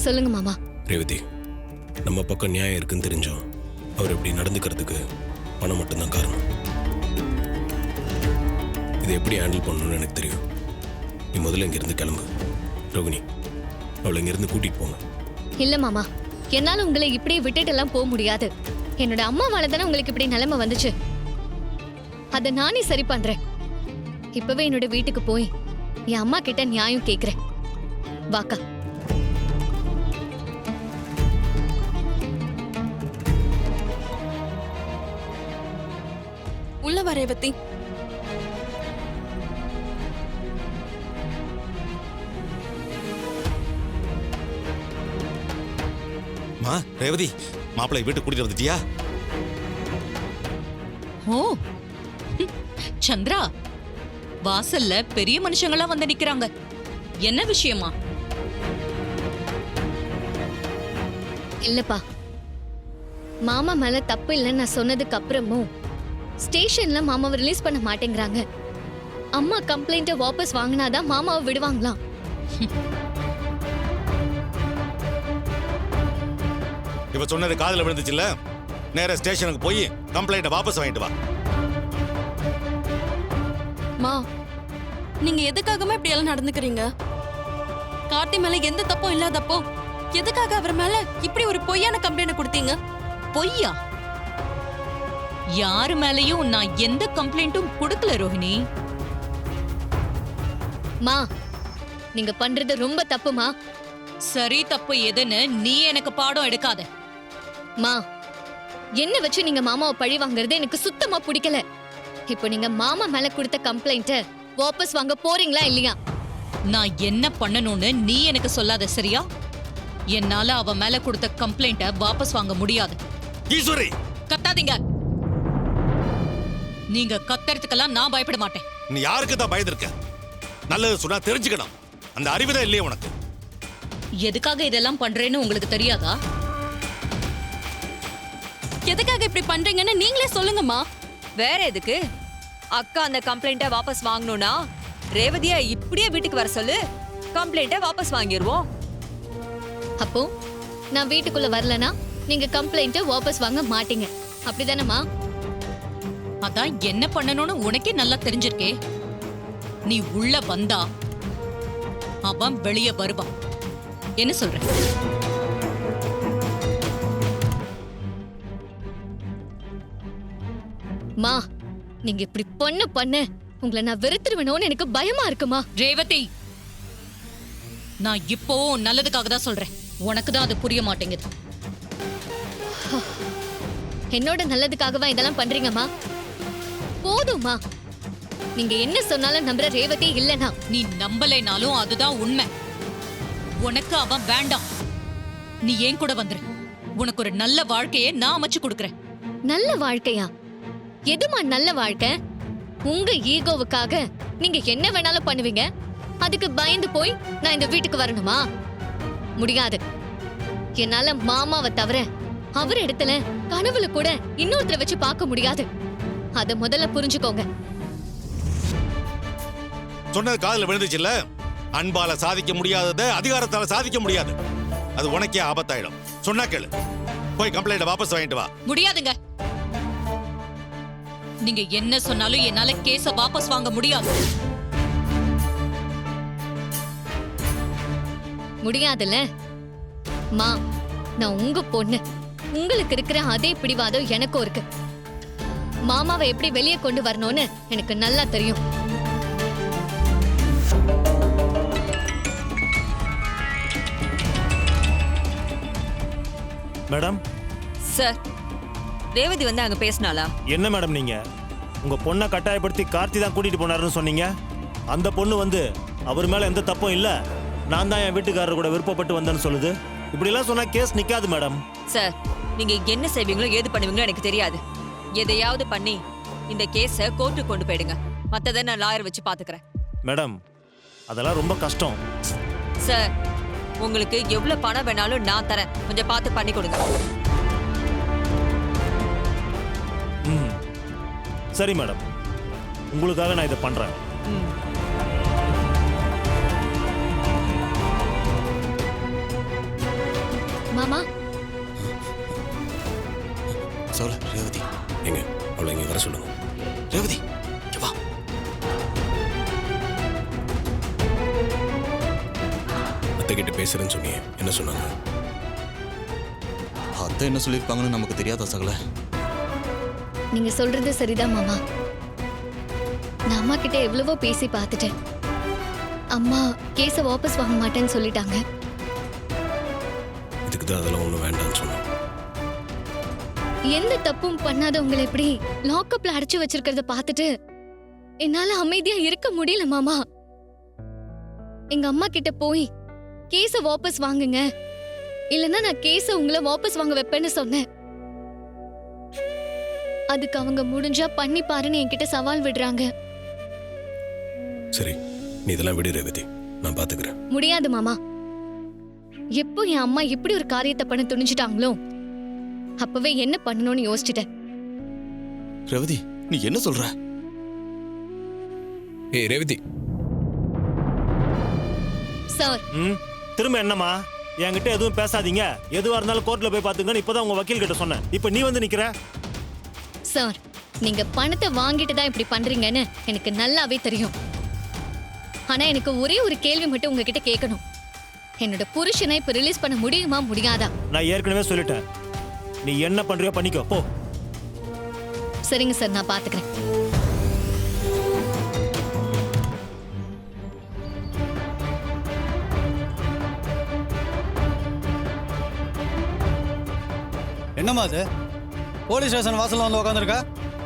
சொல்லுங்க மாமா. ரேவதி, நம்ம பக்கம் நியாயம் இருக்குன்னு தெரிஞ்சோம் அவர் இப்படி நடந்துக்கிறதுக்கு பணம் மட்டும்தான் காரணம். இதை எப்படி ஹேண்டில் பண்ணணும்னு எனக்கு தெரியும். நீ முதல்ல இங்கிருந்து கிளம்பு. ரோகிணி, அவளை இங்கிருந்து கூட்டிட்டு போங்க. இல்ல மாமா, என்னால உங்களை இப்படியே விட்டுட்டு எல்லாம் போக முடியாது. என்னோட அம்மாவால தானே உங்களுக்கு இப்படி நிலைமை வந்துச்சு. அத நானே சரி பண்றேன். இப்பவே என்னோட வீட்டுக்கு போய் என் அம்மா கிட்ட நியாயம் கேக்குறேன். வாக்கா. உள்ள வா ரேவதி. ரேவதி, மாப்பிள்ளை வீட்டுக்கு கூட்டிட்டு வந்துட்டியா? ஓ சந்திரா, வாசல்ல பெரிய மனுஷங்களா வந்து நிக்கிறாங்க. என்ன விஷயமா? இல்லப்பா, மாமா மேல தப்பு இல்லைன்னு நான் சொன்னதுக்கு அப்புறமும் ஸ்டேஷன்ல மாமாவை ரிலீஸ் பண்ண மாட்டேங்கிறாங்க. அம்மா கம்ப்ளைண்ட்டை வாபஸ் வாங்கினாதான் மாமாவை விடுவாங்களாம். இவ சொன்னது காதுல விழுந்துச்சுல்ல, நேரா ஸ்டேஷனுக்கு போய் கம்ப்ளைண்ட்டை வாபஸ் வாங்கிட்டு வா. மா, நீங்க எதுக்காகமா இப்படி எல்லாம் நடந்துக்கிறீங்க? கார்த்தி மேல எந்த தப்பும் இல்லாதப்போ எதுக்காக அவர் மேல இப்படி ஒரு பொய்யான கம்ப்ளைண்ட் கொடுத்தீங்க? பொய்யா? யாரு மேலயும் நான் எந்த கம்ப்ளைண்ட்டும் கொடுக்கல ரோஹிணி. மா, நீங்க பண்றது ரொம்ப தப்புமா. சரி தப்பு எதுன்னு நீ எனக்கு பாடம் எடுக்காத. மா, என்ன வச்சு நீங்க மாமாவை பழி வாங்குறது எனக்கு சுத்தமா பிடிக்கல. இப்போ நீங்க மாமா மேல கொடுத்த கம்ப்ளைண்ட்டை வாபஸ் வாங்க போறீங்களா இல்லையா? நான் என்ன பண்ணணும்னு நீ எனக்கு சொல்லாத, சரியா? என்னால அவ மேல கொடுத்த கம்ப்ளைண்ட்டை வாபஸ் வாங்க முடியாது. ஈஸ்வரி, கத்தாதீங்க. நீங்க கத்தறதுக்கெல்லாம் நான் பயப்பட மாட்டேன். நீ யாருக்கு தான் பயந்துருக்க? நல்லது சொன்னா தெரிஞ்சுக்கணும். அந்த அறிவுதான் இல்லையே உனக்கு. எதுக்காக இதெல்லாம் பண்றேன்னு உங்களுக்கு தெரியாதா? எதுக்காக இப்படி பண்றீங்கன்னு நீங்களே சொல்லுங்கம்மா. வேற எதுக்கு? அக்கா அந்த கம்ப்ளைண்ட்டை வாபஸ் வாங்கணும்னா ரேவதியா இப்படியே வீட்டுக்கு வர சொல்லு, கம்ப்ளைண்ட்டை வாபஸ் வாங்கிடுவோம். அப்போ நான் வீட்டுக்குள்ள வரலனா நீங்க கம்ப்ளைண்ட்டை வாபஸ் வாங்க மாட்டீங்க, அப்படிதானேமா? அதான் என்ன பண்ணணும்னு உனக்கே நல்லா தெரிஞ்சிருக்கே. நீ உள்ள வந்தா அவன் வெளியே வருவான். என்ன சொல்ற? மா, நீங்க இப்படி பண்ண உங்களை நான் வெறுத்துருவேணும்னு எனக்கு பயமா இருக்குமா. ரேவதி, நான் இப்போ நல்லதுக்காக தான் சொல்றேன். உனக்கு தான் அது புரிய மாட்டேங்குது. என்னோட நல்லதுக்காகவா இதெல்லாம் பண்றீங்கம்மா? போதும்மா. நீங்க என்ன சொன்னாலும் நம்புற ரேவதி இல்லனா. நீ நம்பலைனாலும் அதுதான் உண்மை. உனக்கு அவன் வேண்டாம். நீ ஏன் கூட வந்துரு. உனக்கு ஒரு நல்ல வாழ்க்கையை நான் அமைச்சு கொடுக்கறேன். நல்ல வாழ்க்கையா? எதுமா நல்ல வாழ்க்கை? உங்க ஈகோவுக்காக நீங்க என்ன வேணாலும் பண்ணுவீங்க. அதுக்கு பயந்து போய் நான் இந்த வீட்டுக்கு வரணுமா? முடியாது. என்னால மாமாவை தவிர அவர் இடத்துல கனவுல கூட இன்னொருத்தரை வச்சு பார்க்க முடியாது. அத முதல்ல புரிஞ்சுக்கோங்க. சொன்னது காதுல விழுந்துச்சுல்ல, அன்பால சாதிக்க முடியாததை அதிகாரத்தால சாதிக்க முடியாது. அது உனக்கே ஆபத்தாயிடும். சொன்னா கேளு, போய் கம்ப்ளைண்ட்டை வாபஸ் வாங்கிட்டு வா. முடியாதுங்க. நீங்க என்ன சொன்னாலும் என்னால கேஸ வாபஸ் வாங்க முடியாது. முடியாதுல்ல மா, நான் உங்க பொண்ணு. உங்களுக்கு இருக்கிற அதே பிடிவாதம் எனக்கும் இருக்கு. மாமாவை எப்படி வெளியே கொண்டு வரணும்னு எனக்கு நல்லா தெரியும். மேடம். சார், ரேவதி வந்து அங்க பேசினாளா? என்ன மேடம் நீங்க உங்க பொண்ணை கட்டாயப்படுத்தி கார்த்தி தான் கூட்டிட்டு போனாருன்னு சொன்னீங்க. அந்த பொண்ணு வந்து அவர் மேல எந்த தப்பும் இல்ல, நான் தான் என் வீட்டுக்காரர் கூட விருப்பப்பட்டு வந்தேன்னு சொல்லுது. இப்படி எல்லாம் சொன்னா கேஸ் நிக்காது மேடம். சார், நீங்க என்ன செய்வீங்களோ ஏது பண்ணுவீங்களோ எனக்கு தெரியாது. எதையாவது பண்ணி இந்த கேஸை கோர்ட்டுக்கு கொண்டு போயிடுங்க. மத்ததை நான் லாயர் வச்சு பாத்துக்கிறேன். மேடம், அதெல்லாம் ரொம்ப கஷ்டம். சார், உங்களுக்கு எவ்வளவு பணம் வேணாலும் நான் தரேன். கொஞ்சம் பார்த்து பண்ணி கொடுங்க. சரி மேடம், உங்களுக்காக நான் இதை பண்றேன். அத்தை கிட்ட பேசுறேன்னு சொன்னியே, என்ன சொன்னாங்க? அத்தை என்ன சொல்லியிருப்பாங்கன்னு நமக்கு தெரியாதா சகல? நீங்க சொல்றது சரிதான் மாமா. நான் அம்மா கிட்ட எவ்வளவோ பேசி பார்த்துட்டேன். அம்மா கேஸை வாபஸ் வாங்க மாட்டேன்னு சொல்லிட்டாங்க. இதுக்கு தான் அதெல்லாம் ஒன்றும் வேண்டாம்னு சொன்னேன். எந்த தப்பும் பண்ணாதவங்களை எப்படி லாக்அப்ல அடைச்சு வச்சிருக்கிறத பார்த்துட்டு என்னால அமைதியா இருக்க முடியல மாமா. எங்க அம்மா கிட்ட போய் கேஸை வாபஸ் வாங்குங்க, இல்லைன்னா நான் கேஸை உங்களை வாபஸ் வாங்க வைப்பேன்னு சொன்னேன். அதுக்கு அவங்க முடிஞ்சா பண்ணி பாருன்னு என்கிட்ட சவால் விடுறாங்க. சரி, நீ இதெல்லாம் விடு ரேவதி, நான் பாத்துக்கிறேன். முடியாது மாமா. எப்போ என் அம்மா இப்படி ஒரு காரியத்தை பண்ண துணிஞ்சிட்டாங்களோ அப்பவே என்ன பண்ணணும்னு யோசிச்சுட்டேன். ரேவதி, நீ என்ன சொல்ற? ஏய் ரேவதி. சார், திரும்ப என்னம்மா? என்கிட்ட எதுவும் பேசாதீங்க, எதுவா இருந்தாலும் கோர்ட்ல போய் பாத்துங்கன்னு இப்பதான் உங்க வக்கீல் கிட்ட சொன்னேன். இப்ப நீ வந்து நிக்கிற. சார், நீங்க பணத்தை வாங்கிட்டு தான் இப்படி பண்றீங்கன்னு எனக்கு நல்லாவே தெரியும். ஆனா எனக்கு ஒரே ஒரு கேள்வி மட்டும் உங்ககிட்ட கேட்கணும். என்னோட புருஷனை இப்ப ரிலீஸ் பண்ண முடியுமா முடியாதா? நான் ஏற்கனவே சொல்லிட்டேன், நீ என்ன பண்றியோ பண்ணிக்கோ போ. சரிங்க சார், நான் பாத்துக்கிறேன். என்னம்மா அது? போலீஸ் ஸ்டேஷன் வாசல்ல வந்து உட்காந்துருக்க.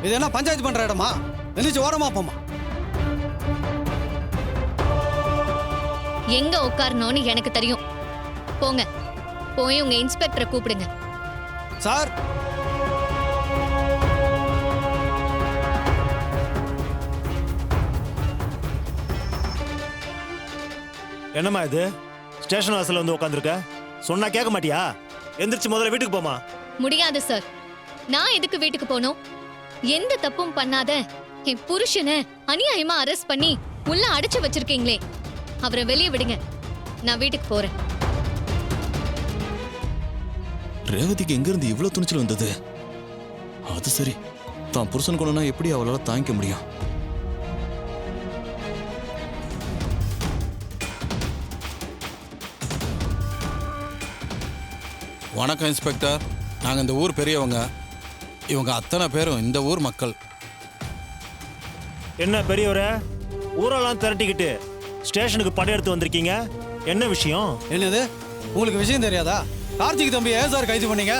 இது என்ன பஞ்சாயத்து பண்ற இடமா? எந்திரிச்சு ஓரமா போமா. எங்க உட்காரணும்னு எனக்கு தெரியும். போங்க, போய் உங்க இன்ஸ்பெக்டரை கூப்பிடுங்க. சார், என்னம்மா இது? ஸ்டேஷன் வாசல்ல வந்து உட்காந்துருக்க, சொன்னா கேட்க மாட்டியா? எந்திரிச்சு முதல்ல வீட்டுக்கு போமா. முடியாது சார். நான் எதுக்கு வீட்டுக்கு போனோம்? எந்த தப்பும் பண்ணாத என் புருஷனை அநியாயமா அரெஸ்ட் பண்ணி உள்ள அடைச்சு வச்சிருக்கீங்களே, அவரை வெளியே விடுங்க. நான் வீட்டுக்கு போறேன். ரேவதிக்கு எங்க இருந்து இவ்வளவு துணிச்சல் வந்தது? அது சரி, தான் புருஷன் கொண்டுனா எப்படி அவளால தாங்கிக்க முடியும்? வணக்கம் இன்ஸ்பெக்டர். நாங்கள் இந்த ஊர் பெரியவங்க. இவங்க அத்தனை பேரும் இந்த ஊர் மக்கள். என்ன பெரியவரே, ஊரெல்லாம் திரட்டிக்கிட்டு ஸ்டேஷனுக்கு படையெடுத்து வந்திருக்கீங்க, என்ன விஷயம்? என்னது, உங்களுக்கு விஷயம் தெரியாதா? கார்த்திக் தம்பி ஏன் சார் கைது பண்ணீங்க?